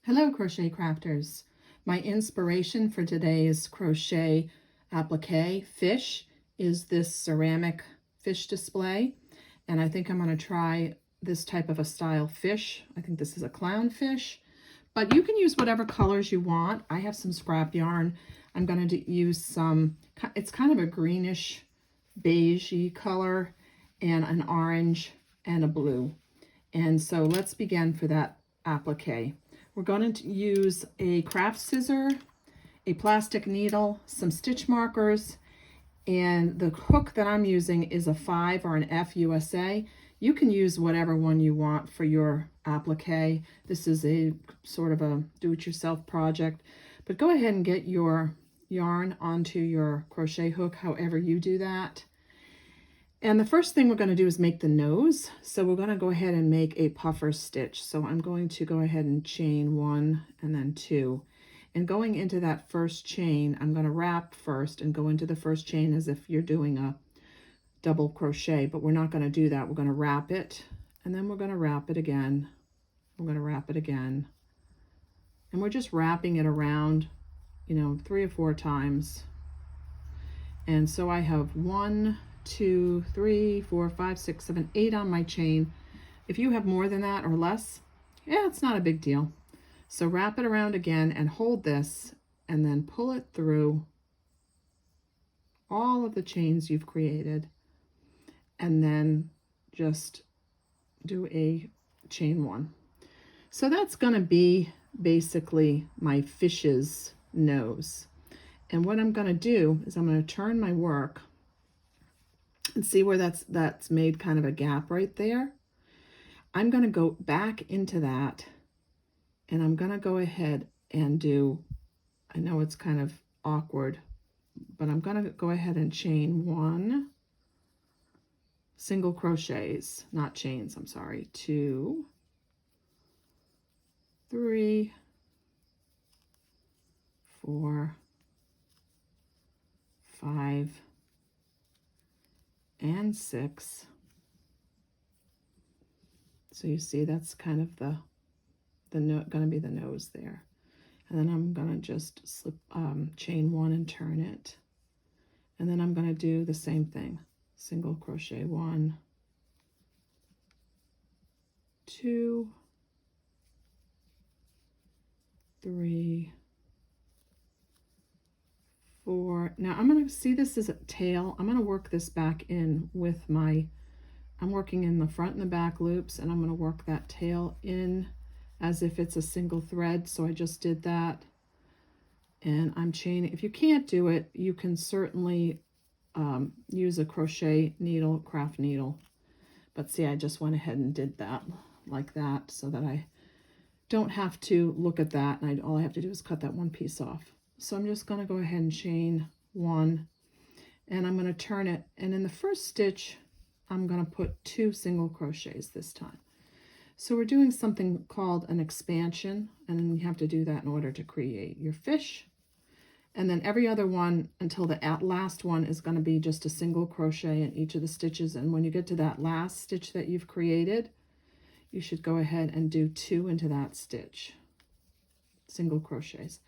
Hello, crochet crafters. My inspiration for today's crochet applique fish is this ceramic fish display. And I think I'm going to try this type of a style fish. I think this is a clown fish, but you can use whatever colors you want. I have some scrap yarn. I'm going to use some, it's kind of a greenish beigey color and an orange and a blue. And so let's begin for that applique. We're going to use a craft scissor, a plastic needle, some stitch markers, and the hook that I'm using is a 5 or an F USA. You can use whatever one you want for your applique. This is a sort of a do-it-yourself project, but go ahead and get your yarn onto your crochet hook however you do that. And the first thing we're going to do is make the nose. So we're going to go ahead and make a puffer stitch. So I'm going to go ahead and chain 1 and then 2. And going into that first chain, I'm going to wrap first and go into the first chain as if you're doing a double crochet, but we're not going to do that. We're going to wrap it, and then we're going to wrap it again. We're going to wrap it again. And we're just wrapping it around, 3 or 4 times. And so I have 1, 2, 3, 4, 5, 6, 7, 8 on my chain. If you have more than that or less, it's not a big deal. So wrap it around again and hold this and then pull it through all of the chains you've created, and then just do a chain 1. So that's going to be basically my fish's nose. And what I'm going to do is I'm going to turn my work and see where that's made kind of a gap right there. I'm going to go back into that, and I'm going to go ahead and do, I know it's kind of awkward, but I'm going to go ahead and chain 1 single crochets, not chains, I'm sorry, 2, 3, 4, 5, and 6. So you see that's kind of going to be the nose there. And then I'm going to just slip chain 1 and turn it. And then I'm going to do the same thing. Single crochet 1, 2, 3, 4. Now I'm going to see this as a tail. I'm going to work this back in with I'm working in the front and the back loops, and I'm going to work that tail in as if it's a single thread. So I just did that, and I'm chaining. If you can't do it, you can certainly use a crochet needle, craft needle. But see, I just went ahead and did that like that so that I don't have to look at that, and all I have to do is cut that one piece off. So I'm just going to go ahead and chain 1, and I'm going to turn it, and in the first stitch I'm going to put 2 single crochets this time. So we're doing something called an expansion, and then you have to do that in order to create your fish. And then every other one until the last one is going to be just a single crochet in each of the stitches. And when you get to that last stitch that you've created, you should go ahead and do 2 into that stitch, single crochets.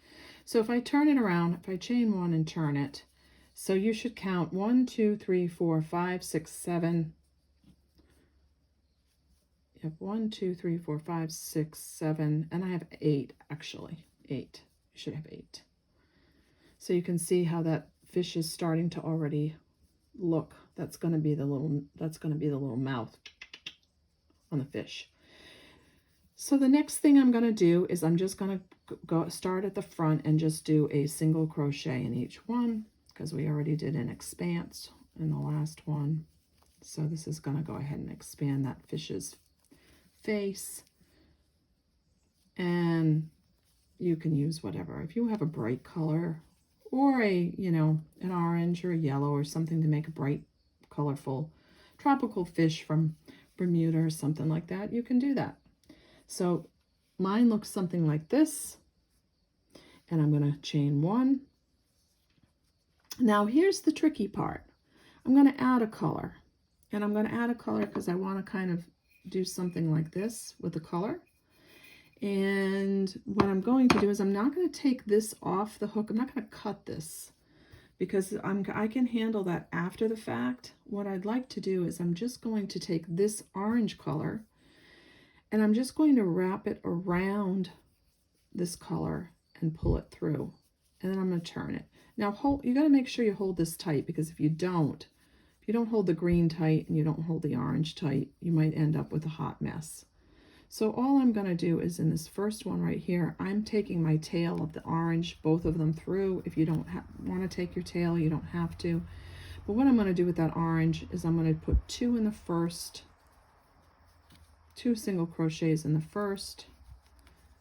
So if I turn it around, if I chain 1 and turn it, so you should count 1, 2, 3, 4, 5, 6, 7. You have 1, 2, 3, 4, 5, 6, 7, and I have 8 actually. 8. You should have 8. So you can see how that fish is starting to already look. That's going to be the little mouth on the fish. So the next thing I'm going to do is I'm just going to start at the front and just do a single crochet in each one, because we already did an expanse in the last one. So this is going to go ahead and expand that fish's face. And you can use whatever. If you have a bright color or an orange or a yellow or something to make a bright, colorful tropical fish from Bermuda or something like that, you can do that. So mine looks something like this, and I'm going to chain 1. Now here's the tricky part. I'm going to add a color, and I'm going to add a color because I want to kind of do something like this with the color. And what I'm going to do is I'm not going to take this off the hook. I'm not going to cut this because I can handle that after the fact. What I'd like to do is I'm just going to take this orange color and I'm just going to wrap it around this color and pull it through. And then I'm going to turn it. Now you got to make sure you hold this tight, because if you don't hold the green tight and you don't hold the orange tight, you might end up with a hot mess. So all I'm going to do is in this first one right here, I'm taking my tail of the orange, both of them through. If you don't want to take your tail, you don't have to. But what I'm going to do with that orange is I'm going to put 2 in the first, 2 single crochets in the first,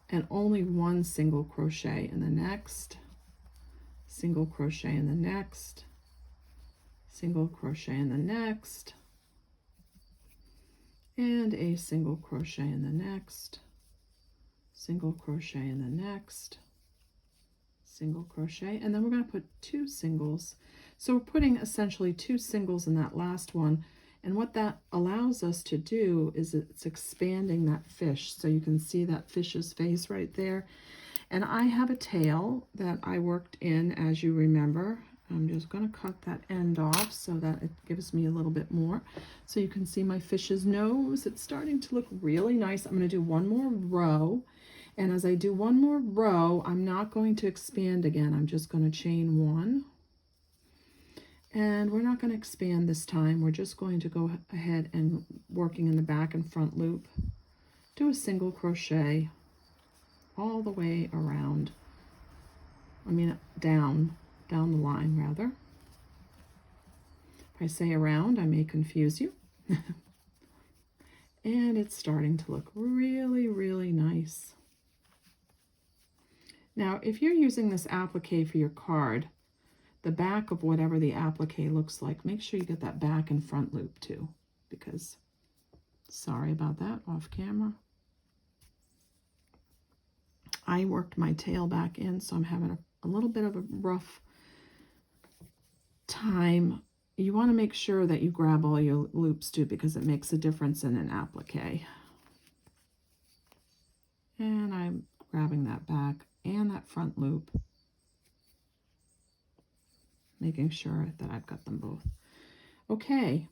and only 1 single crochet in the next, single crochet in the next, single crochet in the next, and a single crochet in the next, single crochet in the next, single crochet, and then we're going to put 2 singles. So we're putting essentially 2 singles in that last one, and what that allows us to do is it's expanding that fish. So you can see that fish's face right there. And I have a tail that I worked in, as you remember. I'm just going to cut that end off so that it gives me a little bit more. So you can see my fish's nose. It's starting to look really nice. I'm going to do one more row. And as I do one more row, I'm not going to expand again. I'm just going to chain 1. And we're not going to expand this time. We're just going to go ahead and working in the back and front loop. Do a single crochet all the way around. I mean, down the line rather. If I say around, I may confuse you. And it's starting to look really, really nice. Now, if you're using this applique for your card, the back of whatever the applique looks like, make sure you get that back and front loop too, because, sorry about that, off camera. I worked my tail back in, so I'm having a little bit of a rough time. You want to make sure that you grab all your loops too, because it makes a difference in an applique. And I'm grabbing that back and that front loop, making sure that I've got them both. Okay,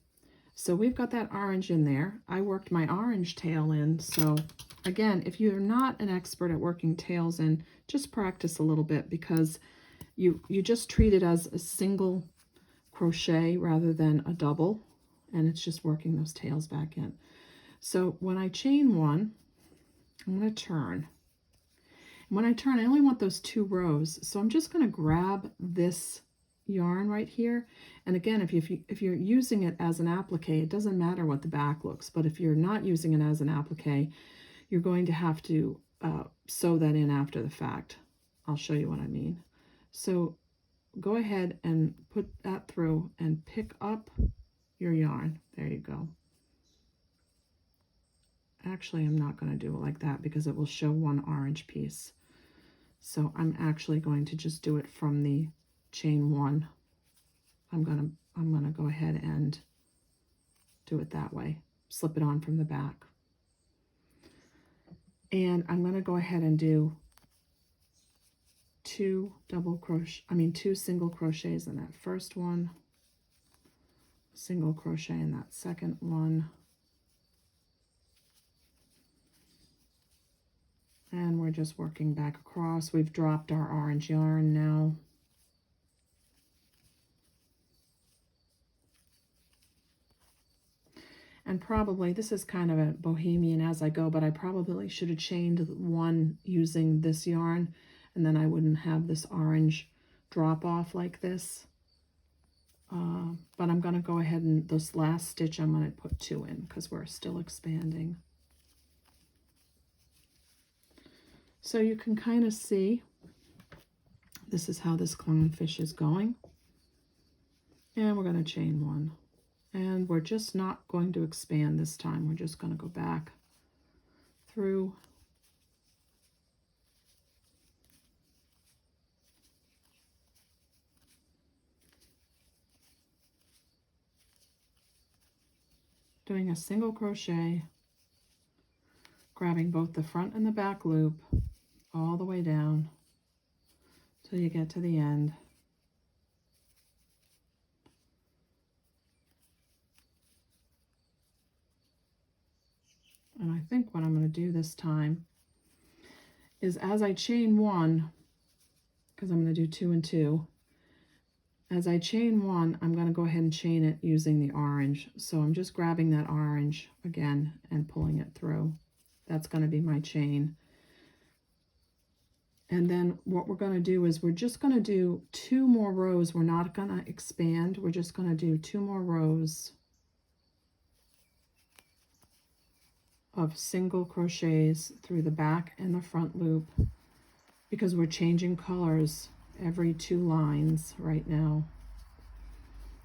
so we've got that orange in there. I worked my orange tail in, so again, if you're not an expert at working tails in, just practice a little bit, because you just treat it as a single crochet rather than a double, and it's just working those tails back in. So when I chain 1, I'm going to turn. And when I turn, I only want those 2 rows, so I'm just going to grab this yarn right here. And again, if you're using it as an applique, it doesn't matter what the back looks, but if you're not using it as an applique, you're going to have to sew that in after the fact. I'll show you what I mean. So go ahead and put that through and pick up your yarn. There you go. Actually, I'm not going to do it like that because it will show one orange piece. So I'm actually going to just do it from the chain 1. I'm gonna go ahead and do it that way. Slip it on from the back. And I'm going to go ahead and do 2 single crochets in that first one, single crochet in that second one, and we're just working back across. We've dropped our orange yarn now. And probably, this is kind of a bohemian as I go, but I probably should have chained 1 using this yarn, and then I wouldn't have this orange drop off like this. But I'm going to go ahead and this last stitch I'm going to put 2 in because we're still expanding. So you can kind of see this is how this clownfish is going. And we're going to chain 1. And we're just not going to expand this time. We're just going to go back through. Doing a single crochet, grabbing both the front and the back loop all the way down till you get to the end. And I think what I'm going to do this time is, as I chain one, because I'm going to do 2 and 2, as I chain one, I'm going to go ahead and chain it using the orange. So I'm just grabbing that orange again and pulling it through. That's going to be my chain. And then what we're going to do is we're just going to do 2 more rows. We're not going to expand. We're just going to do 2 more rows of single crochets through the back and the front loop, because we're changing colors every 2 lines right now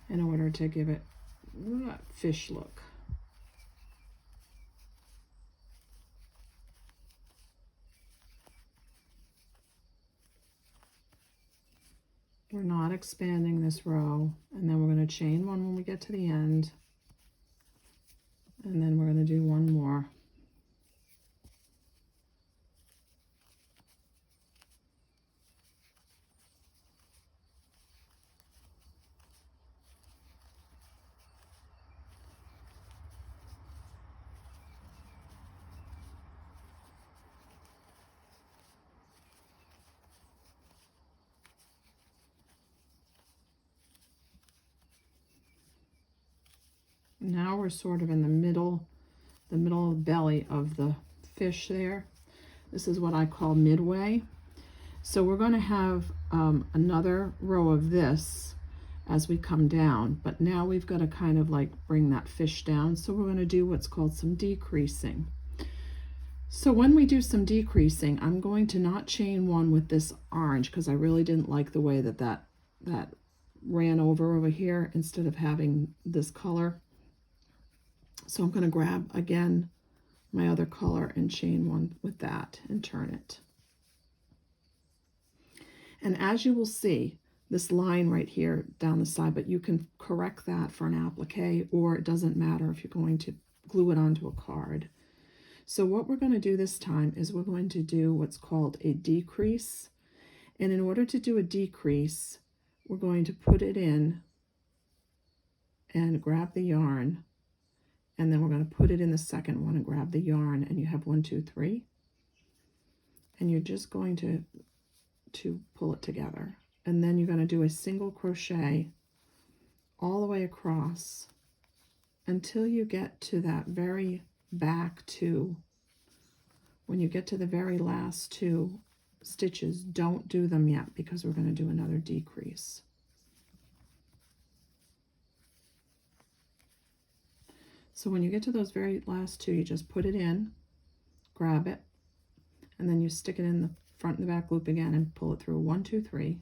in order to give it that fish look. We're not expanding this row, and then we're going to chain one when we get to the end, and then we're going to do 1 more. Now we're sort of in the middle of the belly of the fish there. This is what I call midway. So we're going to have another row of this as we come down, but now we've got to kind of like bring that fish down. So we're going to do what's called some decreasing. So when we do some decreasing, I'm going to not chain one with this orange because I really didn't like the way that ran over here instead of having this color. So I'm going to grab again my other color and chain one with that and turn it. And as you will see, this line right here down the side, but you can correct that for an applique, or it doesn't matter if you're going to glue it onto a card. So what we're going to do this time is we're going to do what's called a decrease. And in order to do a decrease, we're going to put it in and grab the yarn. And then we're going to put it in the second one and grab the yarn, and you have 1, 2, 3. And you're just going to pull it together. And then you're going to do a single crochet all the way across until you get to that very back 2. When you get to the very last 2 stitches, don't do them yet because we're going to do another decrease. So when you get to those very last 2, you just put it in, grab it, and then you stick it in the front and the back loop again and pull it through 1, 2, 3,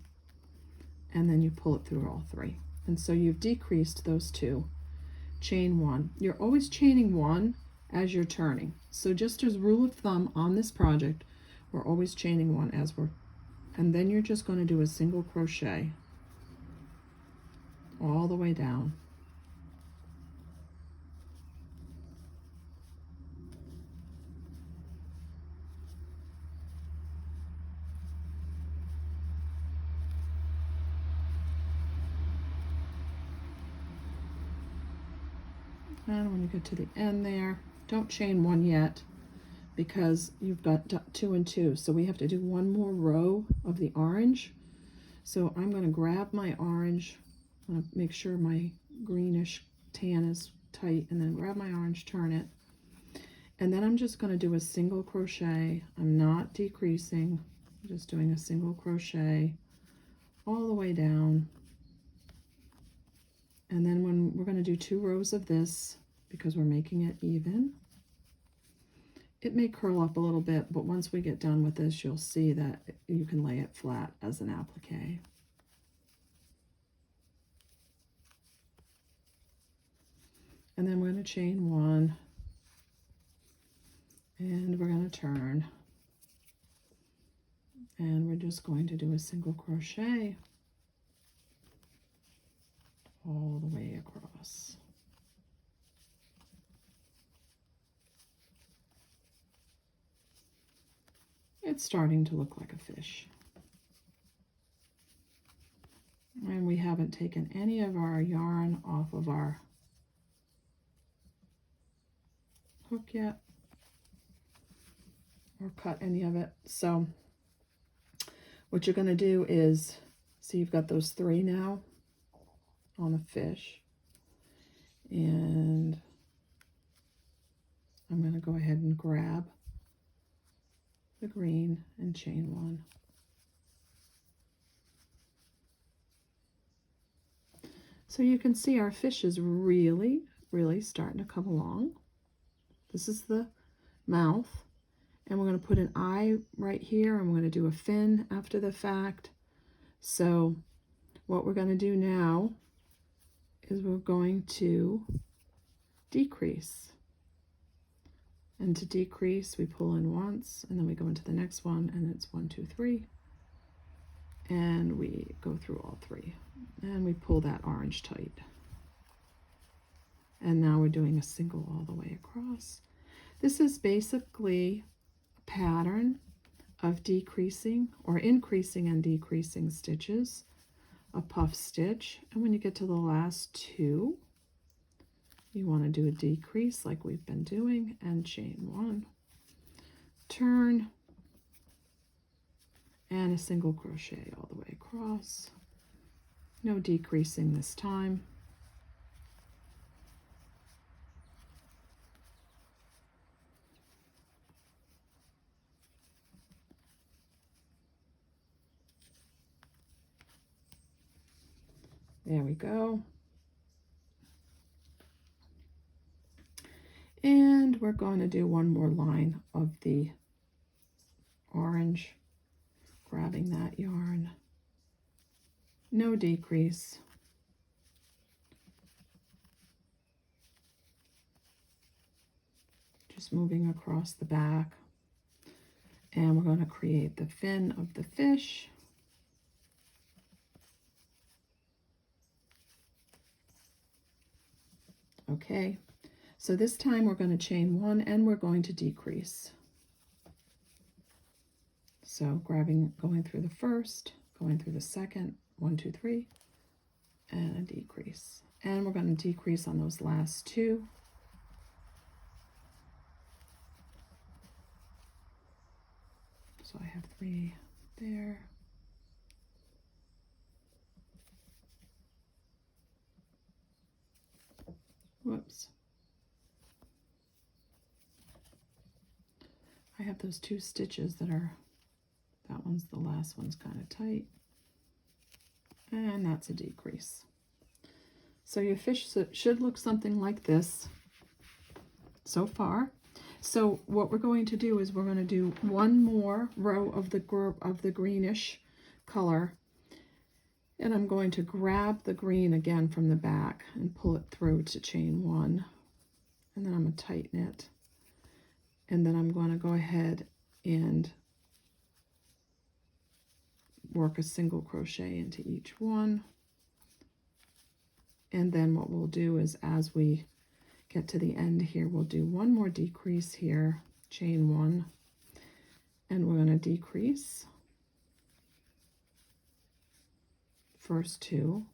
and then you pull it through all 3. And so you've decreased those 2. Chain 1. You're always chaining 1 as you're turning. So just as rule of thumb on this project, we're always chaining 1 as we're, and then you're just going to do a single crochet all the way down. And when you get to the end there, don't chain 1 yet because you've got 2 and 2. So we have to do 1 more row of the orange. So I'm going to grab my orange. I'm going to make sure my greenish tan is tight, and then grab my orange, turn it. And then I'm just going to do a single crochet. I'm not decreasing. I'm just doing a single crochet all the way down. And then when we're going to do 2 rows of this, because we're making it even, it may curl up a little bit, but once we get done with this, you'll see that you can lay it flat as an applique. And then we're going to chain 1, and we're going to turn, and we're just going to do a single crochet all the way across. It's starting to look like a fish. And we haven't taken any of our yarn off of our hook yet, or cut any of it. So what you're going to do is, see, you've got those 3 now on a fish, and I'm going to go ahead and grab the green and chain 1. So you can see our fish is really, really starting to come along. This is the mouth, and we're going to put an eye right here, and we're going to do a fin after the fact. So what we're going to do now is we're going to decrease. And to decrease, we pull in once, and then we go into the next one, and it's 1, 2, 3. And we go through all 3. And we pull that orange tight. And now we're doing a single all the way across. This is basically a pattern of decreasing or increasing and decreasing stitches, a puff stitch. And when you get to the last 2, you want to do a decrease like we've been doing, and chain 1, turn, and a single crochet all the way across. No decreasing this time. There we go. And we're going to do one more line of the orange, grabbing that yarn. No decrease. Just moving across the back. And we're going to create the fin of the fish. Okay, so this time we're going to chain 1 and we're going to decrease. So going through the first, going through the second, 1, 2, 3, and a decrease. And we're going to decrease on those last 2. So I have 3 there. Whoops. I have those 2 stitches that one's the last one's kind of tight. And that's a decrease. So your fish should look something like this so far. So what we're going to do is we're going to do one more row of the greenish color. And I'm going to grab the green again from the back and pull it through to chain 1. And then I'm going to tighten it. And then I'm going to go ahead and work a single crochet into each one. And then what we'll do is, as we get to the end here, we'll do one more decrease here, chain 1, and we're going to decrease first 2,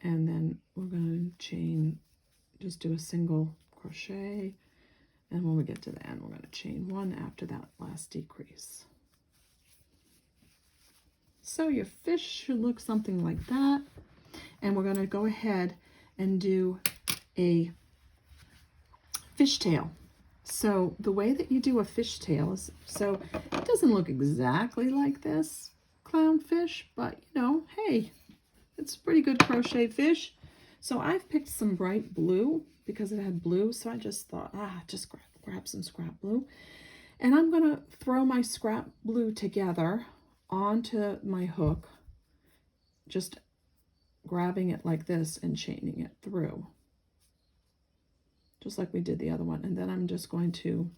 and then we're going to just do a single crochet, and when we get to the end, we're going to chain 1 after that last decrease. So your fish should look something like that, and we're going to go ahead and do a fishtail. So the way that you do a fishtail is, so it doesn't look exactly like this clownfish, but you know, hey, it's a pretty good crochet fish. So I've picked some bright blue because it had blue, so I just thought, just grab some scrap blue. And I'm gonna throw my scrap blue together onto my hook, just grabbing it like this and chaining it through, just like we did the other one. And then I'm just going to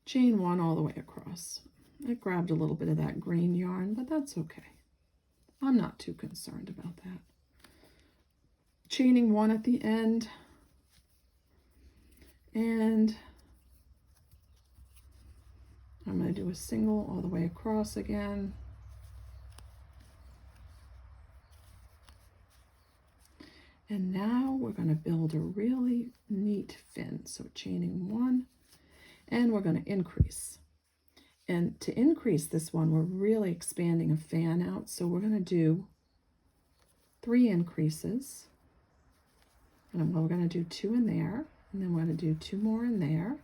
chain 1 all the way across. I grabbed a little bit of that green yarn, but that's okay. I'm not too concerned about that. Chaining 1 at the end, and I'm going to do a single all the way across again. And now we're going to build a really neat fin. So chaining 1, and we're going to increase. And to increase this one, we're really expanding a fan out. So we're going to do 3 increases. And we're going to do 2 in there, and then we're going to do 2 more in there.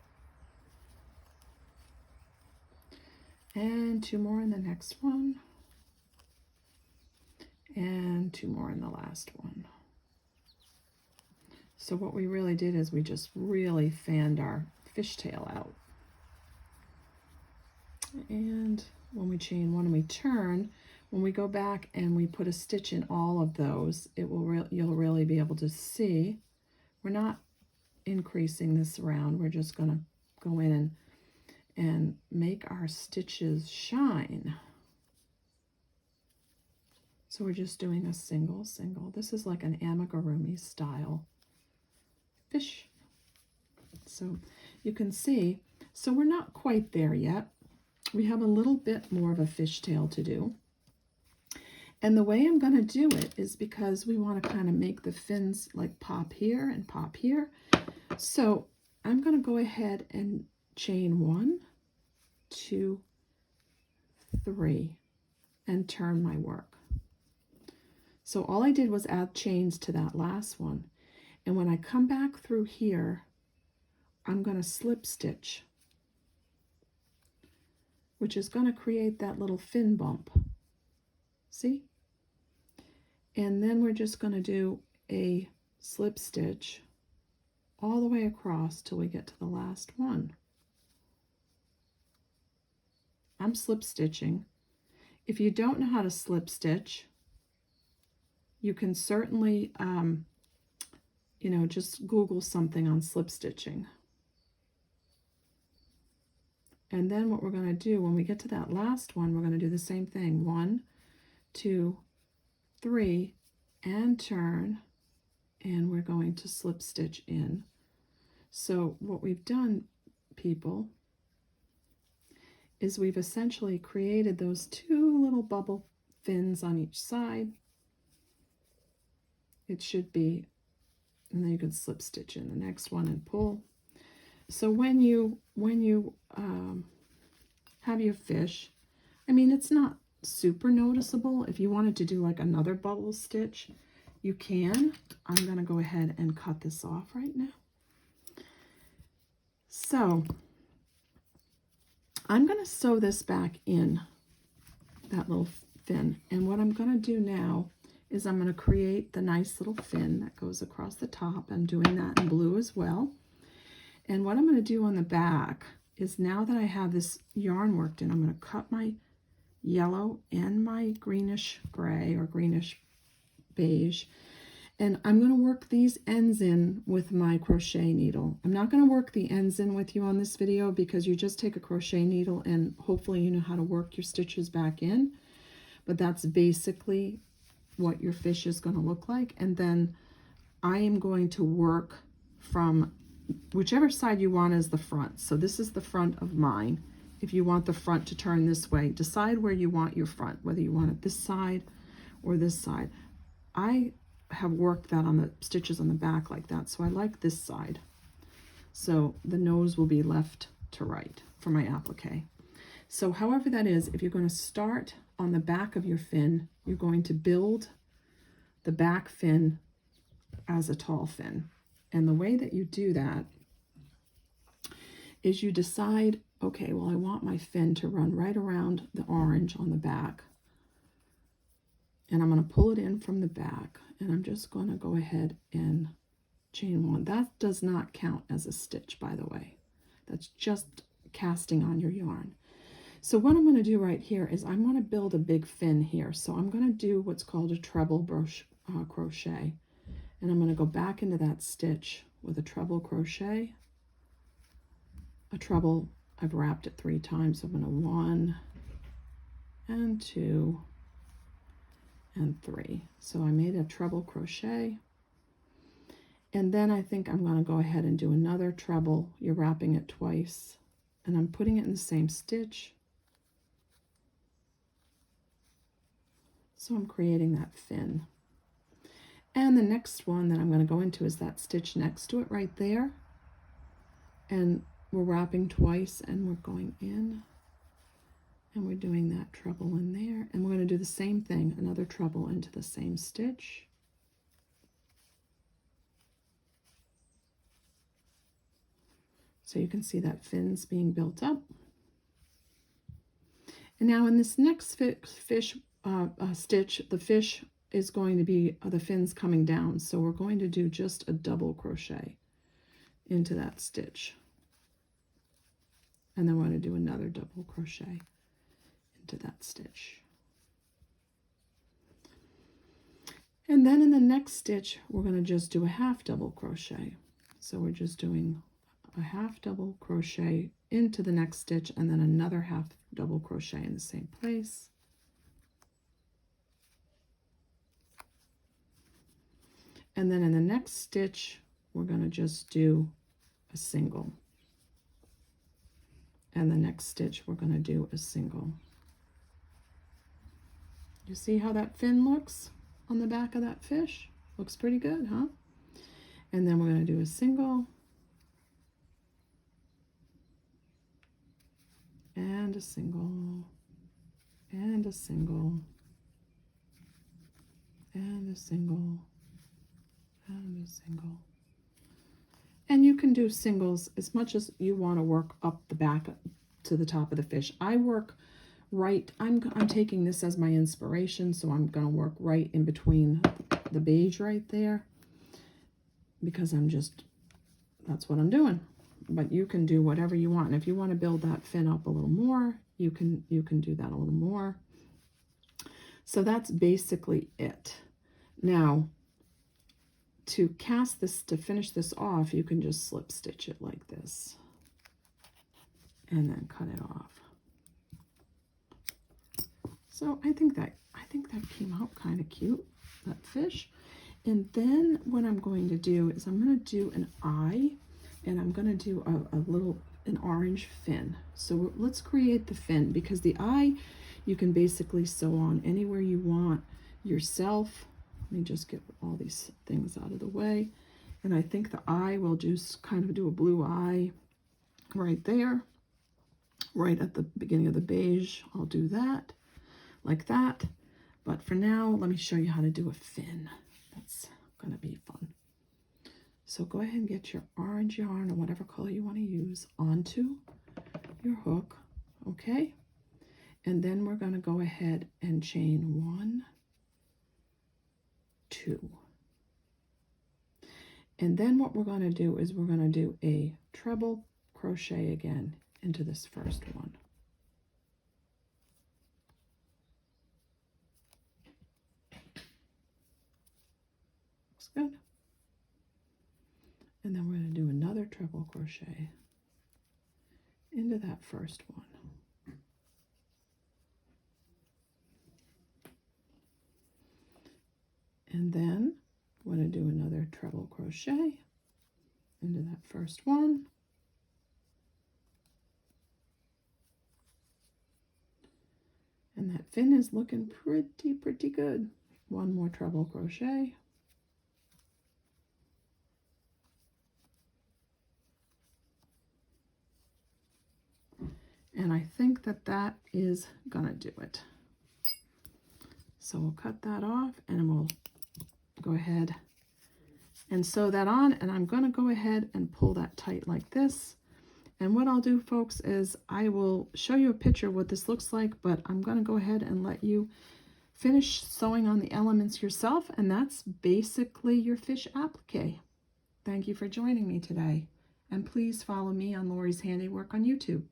And 2 more in the next one. And 2 more in the last one. So what we really did is we just really fanned our fishtail out. And when we chain 1 and we turn, when we go back and we put a stitch in all of those, you'll really be able to see we're not increasing this around. We're just going to go in and make our stitches shine. So we're just doing a single. This is like an amigurumi style fish. So you can see, so we're not quite there yet. We have a little bit more of a fishtail to do. And the way I'm going to do it is because we want to kind of make the fins like pop here and pop here. So I'm going to go ahead and chain 1, 2, 3 and turn my work. So all I did was add chains to that last one. And when I come back through here, I'm going to slip stitch, which is going to create that little fin bump. See? And then we're just going to do a slip stitch all the way across till we get to the last one. I'm slip stitching. If you don't know how to slip stitch, you can certainly, just Google something on slip stitching. And then what we're going to do when we get to that last one, we're going to do the same thing. 1, 2, 3, and turn, and we're going to slip stitch in. So what we've done, people, is we've essentially created those 2 little bubble fins on each side. It should be, and then you can slip stitch in the next one and pull. So when you have your fish, I mean, it's not super noticeable. If you wanted to do like another bubble stitch, you can. I'm going to go ahead and cut this off right now. So I'm going to sew this back in, that little fin. And what I'm going to do now is I'm going to create the nice little fin that goes across the top. I'm doing that in blue as well. And what I'm going to do on the back is, now that I have this yarn worked in, I'm going to cut my yellow and my greenish gray or greenish beige, and I'm going to work these ends in with my crochet needle. I'm not going to work the ends in with you on this video because you just take a crochet needle and hopefully you know how to work your stitches back in, but that's basically what your fish is going to look like. And then I am going to work from whichever side you want as the front. So this is the front of mine. If you want the front to turn this way, decide where you want your front, whether you want it this side or this side. I have worked that on the stitches on the back like that, so I like this side. So the nose will be left to right for my applique. So however that is, if you're going to start on the back of your fin, you're going to build the back fin as a tall fin. And the way that you do that is you decide, okay, well, I want my fin to run right around the orange on the back. And I'm going to pull it in from the back, and I'm just going to go ahead and chain 1. That does not count as a stitch, by the way. That's just casting on your yarn. So what I'm going to do right here is I'm going to build a big fin here. So I'm going to do what's called a treble crochet. And I'm going to go back into that stitch with a treble crochet. A treble, I've wrapped it 3 times. So I'm going to 1 and 2 and 3. So I made a treble crochet. And then I think I'm going to go ahead and do another treble. You're wrapping it twice. and I'm putting it in the same stitch. So I'm creating that fin. And the next one that I'm going to go into is that stitch next to it right there. And we're wrapping twice and we're going in. And we're doing that treble in there. And we're going to do the same thing, another treble into the same stitch. So you can see that fin's being built up. And now in this next fish stitch, the fish is going to be the fins coming down. So we're going to do just a double crochet into that stitch. And then we're going to do another double crochet into that stitch. And then in the next stitch, we're going to just do a half double crochet. So we're just doing a half double crochet into the next stitch and then another half double crochet in the same place. And then in the next stitch, we're going to just do a single. And the next stitch, we're going to do a single. You see how that fin looks on the back of that fish? Looks pretty good, huh? And then we're going to do a single. And a single. And a single. And a single. And a single. And you can do singles as much as you want to work up the back to the top of the fish. I work right, I'm taking this as my inspiration, so I'm going to work right in between the beige right there because that's what I'm doing. But you can do whatever you want. And if you want to build that fin up a little more, you can do that a little more. So that's basically it. Now, to finish this off, you can just slip stitch it like this and then cut it off. So I think that came out kind of cute, that fish. And then what I'm going to do is I'm going to do an eye, and I'm going to do an orange fin. So let's create the fin, because the eye you can basically sew on anywhere you want yourself. Let me just get all these things out of the way. And I think the eye will just kind of do a blue eye right there, right at the beginning of the beige. I'll do that, like that. But for now, let me show you how to do a fin. That's going to be fun. So go ahead and get your orange yarn or whatever color you want to use onto your hook, okay? And then we're going to go ahead and chain 1, 2. And then what we're going to do is we're going to do a treble crochet again into this first one. Looks good. And then we're going to do another treble crochet into that first one. And then we're going to do another treble crochet into that first one. And that fin is looking pretty good. One more treble crochet. And I think that is gonna do it. So we'll cut that off and we'll go ahead and sew that on, and I'm gonna go ahead and pull that tight like this. And what I'll do, folks, is I will show you a picture of what this looks like, but I'm gonna go ahead and let you finish sewing on the elements yourself, and that's basically your fish applique. Thank you for joining me today, and please follow me on Lori's Handiwork on YouTube.